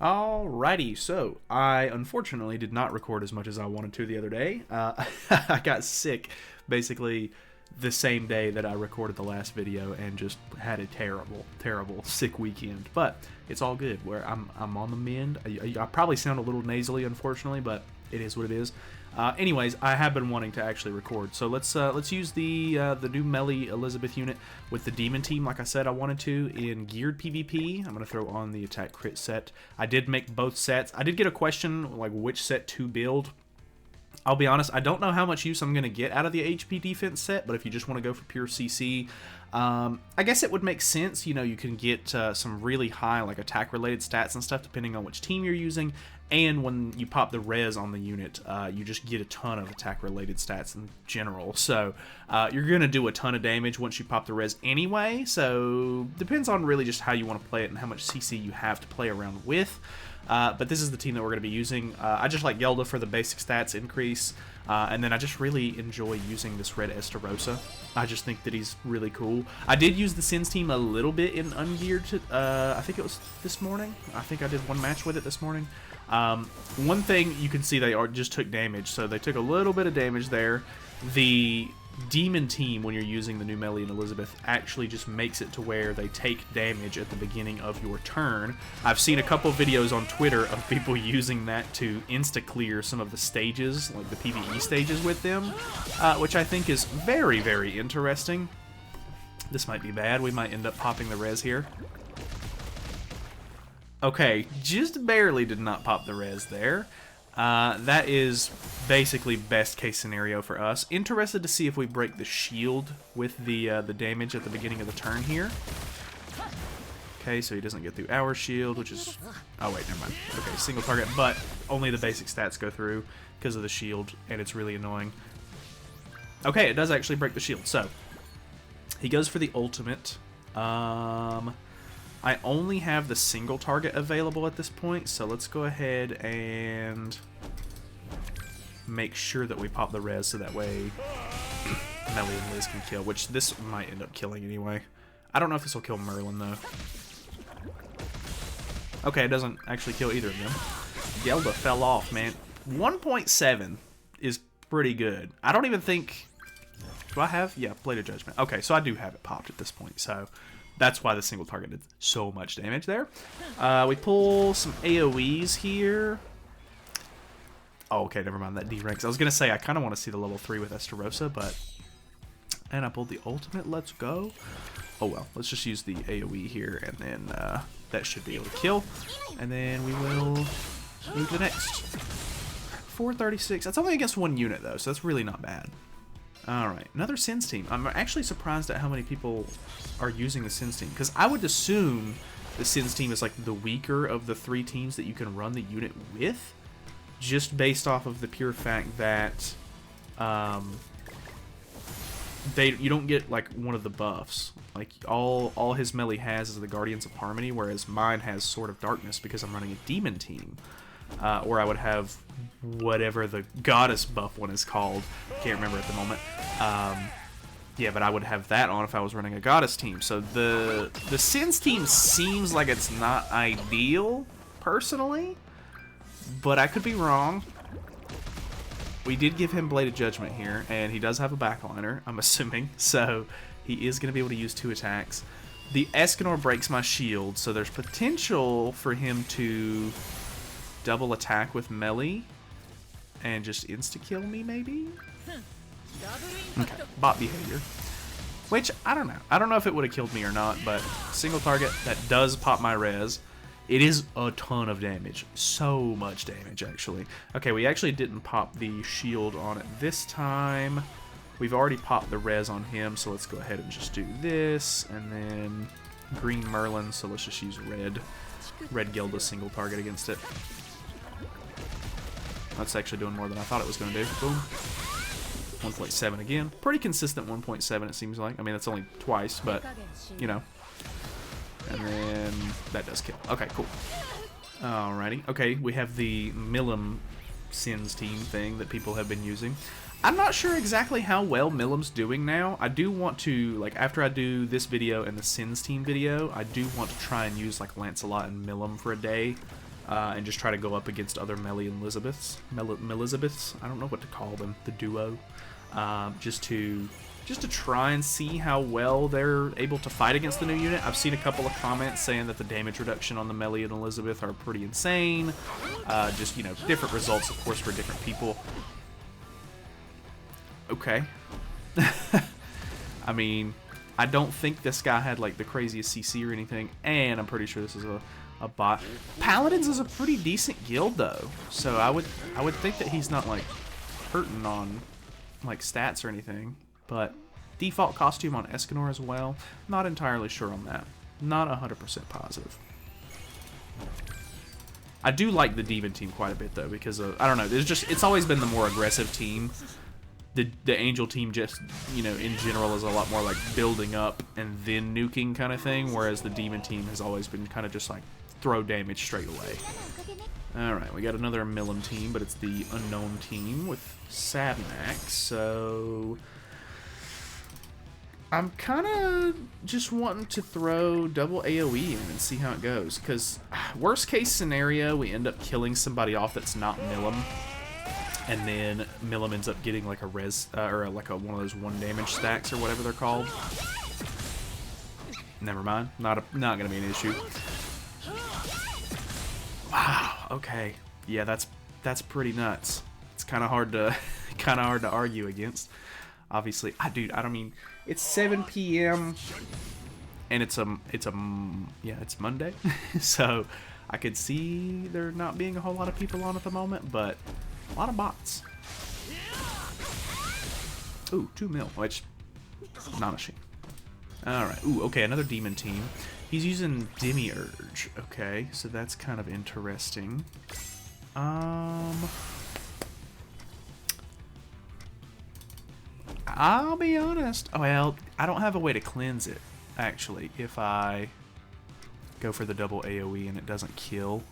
Alrighty, so I unfortunately did not record as much as I wanted to the other day. I got sick basically the same day that I recorded the last video and just had a terrible sick weekend. But it's all good. Where I'm on the mend. I probably sound a little nasally, unfortunately, but it is what it is. Anyways, I have been wanting to actually record, so let's use the new Meli Elizabeth unit with the demon team. Like I said, I wanted to in geared PvP. I'm gonna throw on the attack crit set. I did make both sets. I did get a question like which set to build. I'll be honest, I don't know how much use I'm going to get out of the HP defense set, but if you just want to go for pure CC, I guess it would make sense. You know, you can get some really high like attack-related stats and stuff depending on which team you're using, and when you pop the res on the unit, you just get a ton of attack-related stats in general. So you're going to do a ton of damage once you pop the res anyway, so depends on really just how you want to play it and how much CC you have to play around with. But this is the team that we're going to be using. I just like Gelda for the basic stats increase, and then I just really enjoy using this red Estarossa. I just think that he's really cool. I did use the Sins team a little bit in ungeared, I think it was this morning. I think I did one match with it this morning. One thing you can see, they just took damage, so they took a little bit of damage there. The demon team, when you're using the new Meli and Elizabeth, actually just makes it to where they take damage at the beginning of your turn. I've seen a couple videos on Twitter of people using that to insta-clear some of the stages, like the PvE stages with them, which I think is very, very interesting. This might be bad. We might end up popping the res here. Okay, just barely did not pop the res there. That is basically best case scenario for us. Interested to see if we break the shield with the damage at the beginning of the turn here. Okay, so he doesn't get through our shield, which is... Oh, wait, never mind. Okay, single target, but only the basic stats go through because of the shield, and it's really annoying. Okay, it does actually break the shield, so... He goes for the ultimate. I only have the single target available at this point, so let's go ahead and make sure that we pop the res so that way Meli and Liz can kill, which this might end up killing anyway. I don't know if this will kill Merlin, though. Okay, it doesn't actually kill either of them. Gelda fell off, man. 1.7 is pretty good. I don't even think... Do I have? Yeah, Blade of Judgment. Okay, so I do have it popped at this point, so... That's why the single target did so much damage there. We pull some AoEs here. Oh, okay, never mind. That D-ranks. I was going to say, I kind of want to see the level 3 with Estarossa, but... And I pulled the ultimate. Let's go. Oh, well. Let's just use the AoE here, and then that should be able to kill. And then we will move to the next. 436. That's only against one unit, though, so that's really not bad. Alright, another Sins team. I'm actually surprised at how many people are using the Sins team, because I would assume the Sins team is like the weaker of the three teams that you can run the unit with, just based off of the pure fact that you don't get like one of the buffs. Like all his Meli has is the Guardians of Harmony, whereas mine has Sword of Darkness because I'm running a demon team. Or I would have whatever the goddess buff one is called. Can't remember at the moment. Yeah, but I would have that on if I was running a goddess team. So the Sins team seems like it's not ideal, personally. But I could be wrong. We did give him Blade of Judgment here, and he does have a backliner, I'm assuming. So he is going to be able to use 2 attacks. The Escanor breaks my shield, so there's potential for him to... double attack with Meli and just insta-kill me, maybe? Okay, bot behavior. Which, I don't know. I don't know if it would have killed me or not, but single target, that does pop my res. It is a ton of damage. So much damage, actually. Okay, we actually didn't pop the shield on it this time. We've already popped the res on him, so let's go ahead and just do this. And then green Merlin, so let's just use red. Red Gelda single target against it. That's actually doing more than I thought it was going to do. Boom. 1.7 again. Pretty consistent 1.7 it seems like. I mean, that's only twice, but, you know. And then that does kill. Okay, cool. Alrighty. Okay, we have the Milim Sins team thing that people have been using. I'm not sure exactly how well Milim's doing now. I do want to, like, after I do this video and the Sins team video, I do want to try and use, like, Lancelot and Milim for a day. and just try to go up against other Meli and Melizabeths. I don't know what to call them, the duo. Just to try and see how well they're able to fight against the new unit. I've seen a couple of comments saying that the damage reduction on the Meli and Elizabeth are pretty insane. Just, you know, different results, of course, for different people. Okay. I mean, I don't think this guy had, like, the craziest CC or anything, and I'm pretty sure this is a bot. Paladins is a pretty decent guild, though, so I would think that he's not, like, hurting on, like, stats or anything, but default costume on Escanor as well. Not entirely sure on that. Not 100% positive. I do like the Demon team quite a bit, though, because, I don't know, it's always been the more aggressive team. The Angel team just, you know, in general is a lot more like building up and then nuking kind of thing, whereas the Demon team has always been kind of just like throw damage straight away. Alright, we got another Milim team, but it's the unknown team with Sabnax, so I'm kind of just wanting to throw double AoE in and see how it goes, because worst case scenario, we end up killing somebody off that's not Milim. And then Milim ends up getting like a res, or like one of those 1 damage stacks or whatever they're called. Never mind, not gonna be an issue. Wow. Okay. Yeah, that's pretty nuts. It's kind of hard to argue against. Obviously, dude. I don't mean it's 7 p.m. and it's Monday, so I could see there not being a whole lot of people on at the moment, but. A lot of bots. Ooh, 2 mil, which, not a shame. Alright, ooh, okay, another demon team. He's using Demiurge. Okay, so that's kind of interesting. I'll be honest. Oh, well, I don't have a way to cleanse it, actually, if I go for the double AoE and it doesn't kill.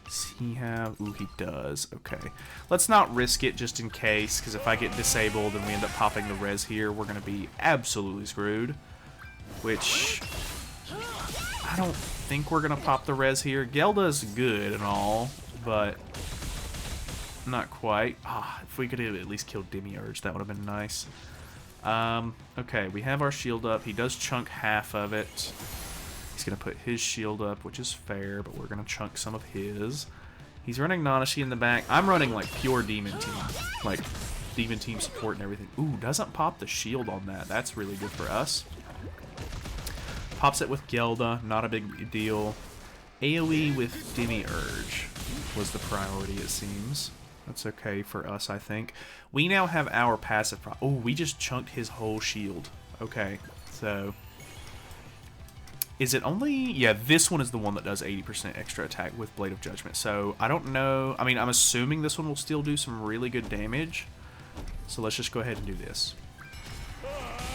Does he have... Ooh, he does. Okay. Let's not risk it just in case, because if I get disabled and we end up popping the res here, we're going to be absolutely screwed. Which... I don't think we're going to pop the res here. Gelda's good and all, but... not quite. If we could have at least killed Demiurge, that would have been nice. Okay, we have our shield up. He does chunk half of it. He's going to put his shield up, which is fair, but we're going to chunk some of his. He's running Nanashi in the back. I'm running, like, pure Demon Team. Like, Demon Team support and everything. Ooh, doesn't pop the shield on that. That's really good for us. Pops it with Gelda. Not a big deal. AoE with Demiurge was the priority, it seems. That's okay for us, I think. We now have our passive... Oh, we just chunked his whole shield. Okay, so... Is it only... Yeah, this one is the one that does 80% extra attack with Blade of Judgment. So, I don't know... I mean, I'm assuming this one will still do some really good damage. So, let's just go ahead and do this.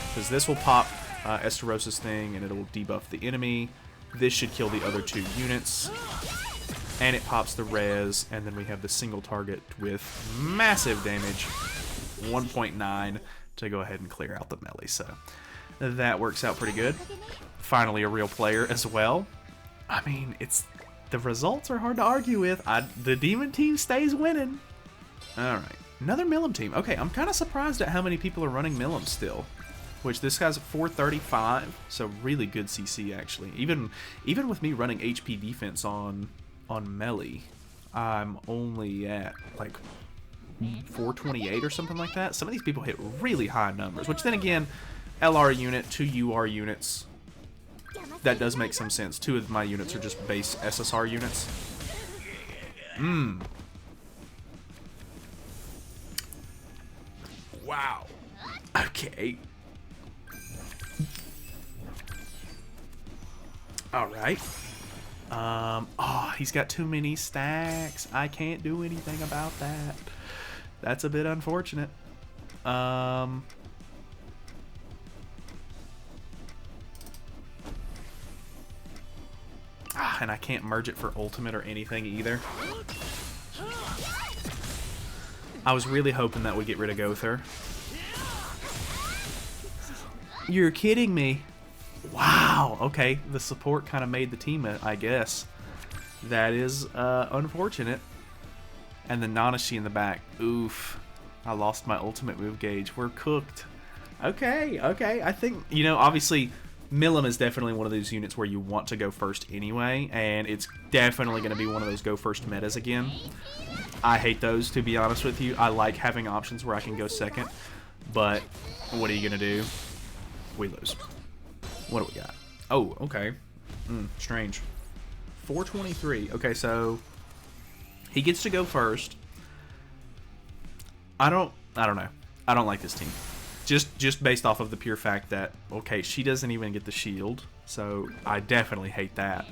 Because this will pop Esterosa's thing, and it'll debuff the enemy. This should kill the other 2 units. And it pops the res, and then we have the single target with massive damage. 1.9 to go ahead and clear out the melee. So, that works out pretty good. Finally a real player as well. I mean, the results are hard to argue with. The Demon team stays winning. Alright, another Milim team. Okay, I'm kind of surprised at how many people are running Milim still. Which this guy's at 435, so really good CC actually. Even with me running HP defense on Meli, I'm only at like 428 or something like that. Some of these people hit really high numbers, which then again, LR unit, 2 UR units. That does make some sense. 2 of my units are just base SSR units. Wow. Okay. Alright. Oh, he's got too many stacks. I can't do anything about that. That's a bit unfortunate. And I can't merge it for ultimate or anything either. I was really hoping that would get rid of Gother. You're kidding me. Wow, okay. The support kind of made the team, I guess. That is unfortunate. And the Nanashi in the back. Oof. I lost my ultimate move gauge. We're cooked. Okay, okay. I think, you know, obviously, Milim is definitely one of those units where you want to go first anyway, and it's definitely going to be one of those go first metas again. I hate those, to be honest with you. I like having options where I can go second, but what are you going to do? We lose. What do we got? Oh, okay. Strange. 423. Okay, so he gets to go first. I don't know. I don't like this team. Just based off of the pure fact that, okay, she doesn't even get the shield, so I definitely hate that.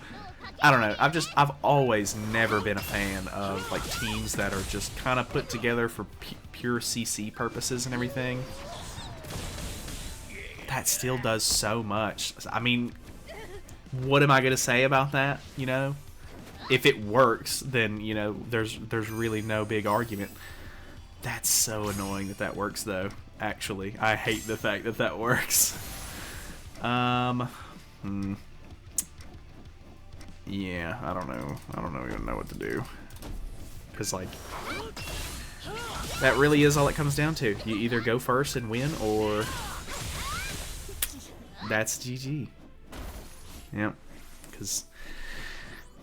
I don't know. I've always never been a fan of like teams that are just kind of put together for pure CC purposes and everything. That still does so much. I mean, what am I gonna say about that? You know, if it works, then you know there's really no big argument. That's so annoying that that works, though. Actually, I hate the fact that that works. Yeah, I don't know. I don't even know what to do. Because, like, that really is all it comes down to. You either go first and win, or that's GG. Yep. Because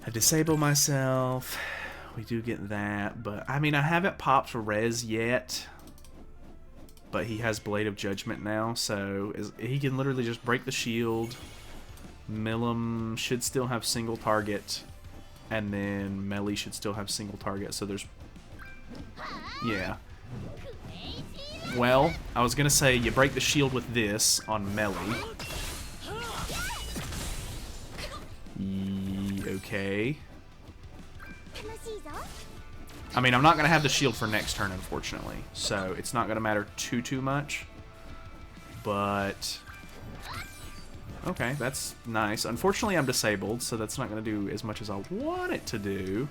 I disable myself. We do get that, but I mean, I haven't popped Rez yet. But he has Blade of Judgment now, so he can literally just break the shield. Milim should still have single target, and then Meli should still have single target, so there's... Yeah. Well, I was gonna say you break the shield with this on Meli. Okay. I mean, I'm not going to have the shield for next turn, unfortunately, so it's not going to matter too much, but okay, that's nice. Unfortunately, I'm disabled, so that's not going to do as much as I want it to do.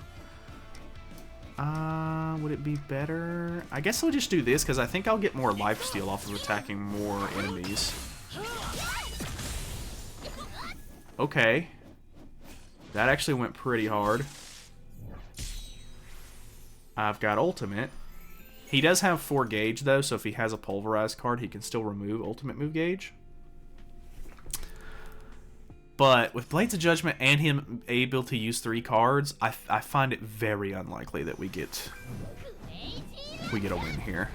Would it be better? I guess I'll just do this, because I think I'll get more lifesteal off of attacking more enemies. Okay. That actually went pretty hard. I've got ultimate. He does have 4 gauge though, so if he has a pulverized card, he can still remove ultimate move gauge. But with Blades of Judgment and him able to use 3 cards, I find it very unlikely that we get a win here.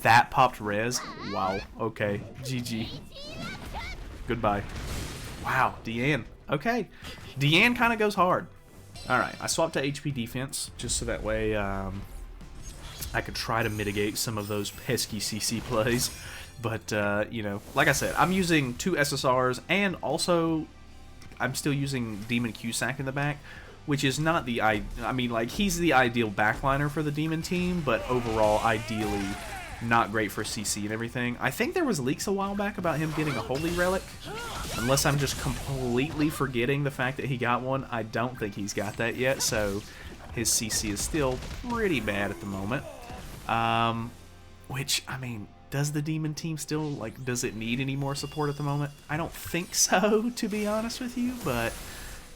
That popped Rez. Wow. Okay. GG. Goodbye. Wow. Deanne. Okay. Deanne kind of goes hard. Alright, I swapped to HP defense, just so that way I could try to mitigate some of those pesky CC plays. But, you know, like I said, I'm using 2 SSRs, and also I'm still using Demon Cusack in the back, which is not the... I mean, like, he's the ideal backliner for the Demon team, but overall, ideally, not great for CC and everything. I think there was leaks a while back about him getting a Holy Relic. Unless I'm just completely forgetting the fact that he got one, I don't think he's got that yet, so his CC is still pretty bad at the moment. Which, I mean, does the Demon team still, like, does it need any more support at the moment? I don't think so, to be honest with you, but,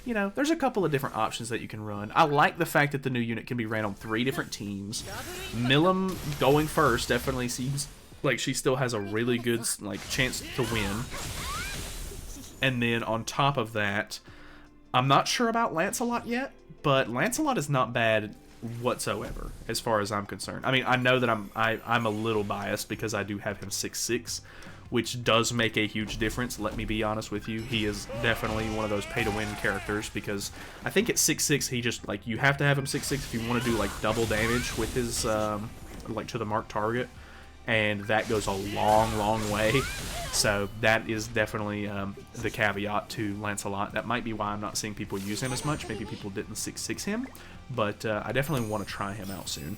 you know, there's a couple of different options that you can run. I like the fact that the new unit can be ran on 3 different teams. Milim going first definitely seems like she still has a really good, like, chance to win. And then on top of that, I'm not sure about Lancelot yet, but Lancelot is not bad whatsoever as far as I'm concerned. I mean, I know that I'm a little biased because I do have him 6'6", which does make a huge difference. Let me be honest with you. He is definitely one of those pay-to-win characters because I think at 6'6", he just, like, you have to have him 6'6" if you want to do, like, double damage with his, like, to the marked target. And that goes a long way. So that is definitely the caveat to Lancelot. That might be why I'm not seeing people use him as much. Maybe people didn't 6'6" him. But I definitely want to try him out soon.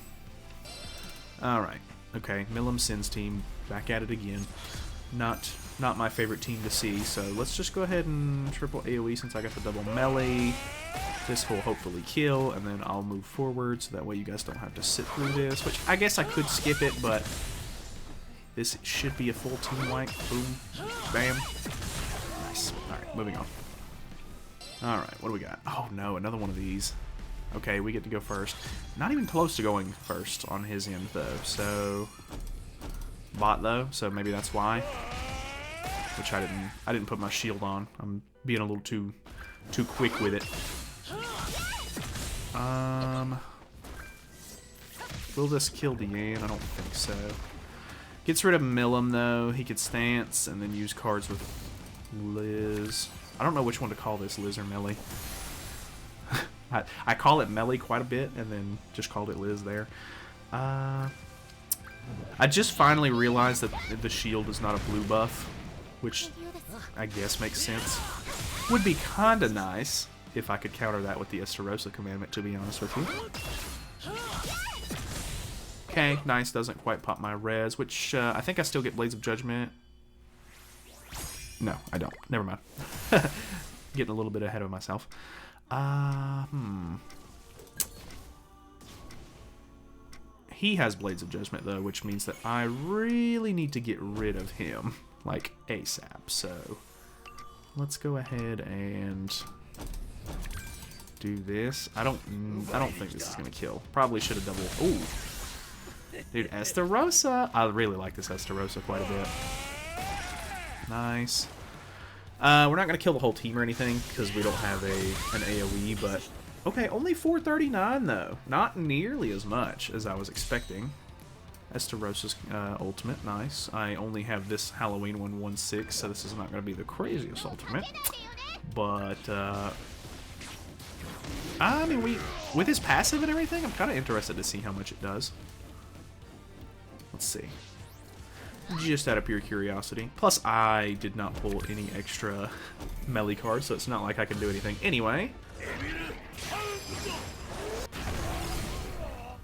Alright. Okay, Milim Sin's team. Back at it again. Not my favorite team to see. So let's just go ahead and triple AoE since I got the double melee. This will hopefully kill. And then I'll move forward so that way you guys don't have to sit through this. Which I guess I could skip it, but... this should be a full team wipe. Boom. Bam. Nice. Alright, moving on. Alright, what do we got? Oh no, another one of these. Okay, we get to go first. Not even close to going first on his end, though. So, bot though, so maybe that's why. Which I didn't put my shield on. I'm being a little too quick with it. Will this kill Deanne? I don't think so. Gets rid of Millum though. He could stance and then use cards with Liz. I don't know which one to call this, Liz or Meli. I call it Meli quite a bit, and then just called it Liz there. I just finally realized that the shield is not a blue buff, which I guess makes sense. Would be kinda nice if I could counter that with the Estarossa commandment, to be honest with you. Okay, nice, doesn't quite pop my res, which I think I still get Blades of Judgment. No, I don't. Never mind. Getting a little bit ahead of myself. He has Blades of Judgment, though, which means that I really need to get rid of him, like, ASAP. So, let's go ahead and do this. I don't think this is gonna kill. Probably should have double. Ooh, dude, Estarossa. I really like this Estarossa quite a bit. Nice. We're not gonna kill the whole team or anything because we don't have an AOE, but okay, only 439 though. Not nearly as much as I was expecting. Estarossa's ultimate, nice. I only have this Halloween one 1/6, so this is not gonna be the craziest ultimate. But I mean, with his passive and everything, I'm kind of interested to see how much it does. Let's see. Just out of pure curiosity. Plus, I did not pull any extra Meli cards, so it's not like I can do anything. Anyway.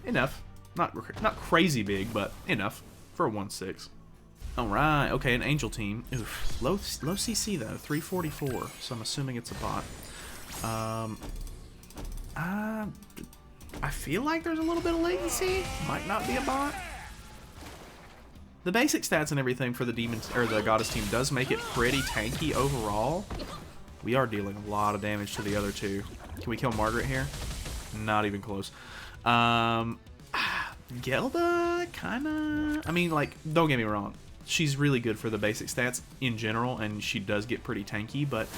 Enough. Not crazy big, but enough for a 1/6. Alright, okay, an Angel team. Oof. Low CC, though. 344, so I'm assuming it's a bot. I feel like there's a little bit of latency. Might not be a bot. The basic stats and everything for the demons or the goddess team does make it pretty tanky overall. We are dealing a lot of damage to the other two. Can we kill Margaret here? Not even close. Gelda, kinda. I mean, like, don't get me wrong. She's really good for the basic stats in general, and she does get pretty tanky, but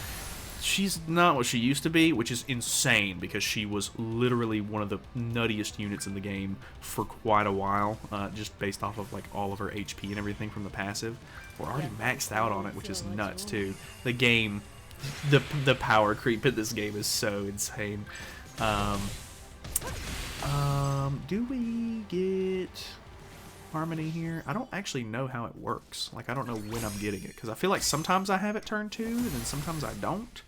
she's not what she used to be, which is insane because she was literally one of the nuttiest units in the game for quite a while, just based off of like all of her HP and everything from the passive. We're already maxed out on it, which is nuts too. The game, the power creep in this game is so insane. Do we get Harmony here? I don't actually know how it works. Like, I don't know when I'm getting it because I feel like sometimes I have it turn 2 and then sometimes I don't.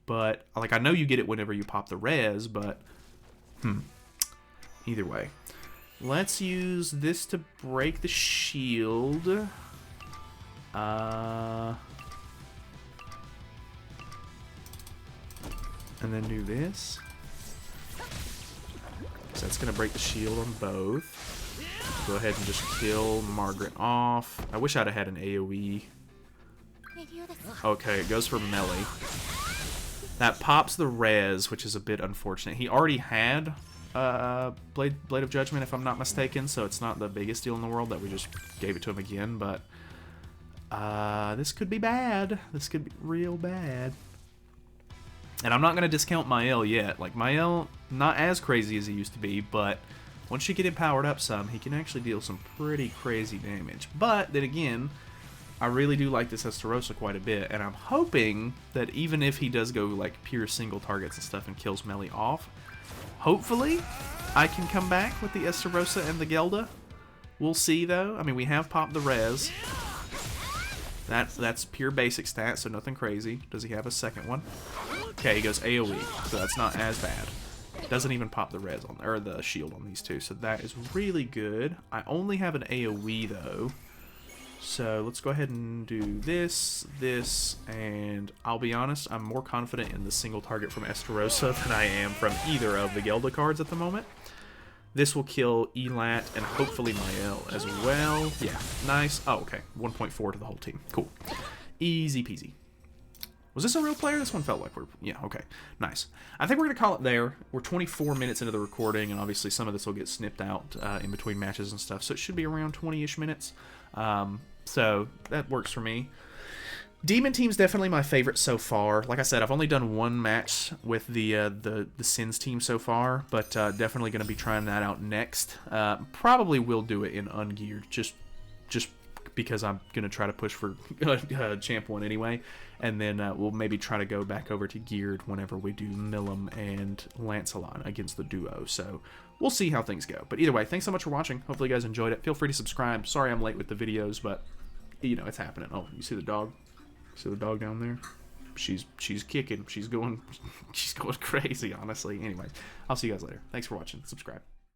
But, like, I know you get it whenever you pop the res, but, either way. Let's use this to break the shield. And then do this. So that's going to break the shield on both. Go ahead and just kill Margaret off. I wish I'd have had an AoE. Okay, it goes for Meli. That pops the res, which is a bit unfortunate. He already had Blade of Judgment, if I'm not mistaken, so it's not the biggest deal in the world that we just gave it to him again, but this could be bad. This could be real bad. And I'm not going to discount Mael yet. Like, Mael, not as crazy as he used to be, but once you get him powered up some, he can actually deal some pretty crazy damage. But, then again, I really do like this Estarossa quite a bit, and I'm hoping that even if he does go, like, pure single targets and stuff and kills Meli off, hopefully I can come back with the Estarossa and the Gelda. We'll see, though. I mean, we have popped the res. That's pure basic stats, so nothing crazy. Does he have a second one? Okay, he goes AoE, so that's not as bad. Doesn't even pop the res on, or the shield on these two, so that is really good. I only have an AoE though, so let's go ahead and do this, and I'll be honest, I'm more confident in the single target from Estarossa than I am from either of the Gelda cards at the moment. This will kill Elat and hopefully Mael as well. Yeah, nice. Oh, okay. 1.4 to the whole team. Cool. Easy peasy. Was this a real player? This one felt like yeah, okay. Nice. I think we're going to call it there. We're 24 minutes into the recording, and obviously some of this will get snipped out in between matches and stuff, so it should be around 20-ish minutes. So that works for me. Demon Team's definitely my favorite so far. Like I said, I've only done one match with the Sins team so far, but definitely going to be trying that out next. Probably will do it in ungeared, just because I'm going to try to push for Champ 1 anyway. And then we'll maybe try to go back over to geared whenever we do Milim and Lancelot against the duo. So we'll see how things go. But either way, thanks so much for watching. Hopefully you guys enjoyed it. Feel free to subscribe. Sorry I'm late with the videos, but, you know, it's happening. Oh, you see the dog? See the dog down there? She's kicking. She's going crazy, honestly. Anyways, I'll see you guys later. Thanks for watching. Subscribe.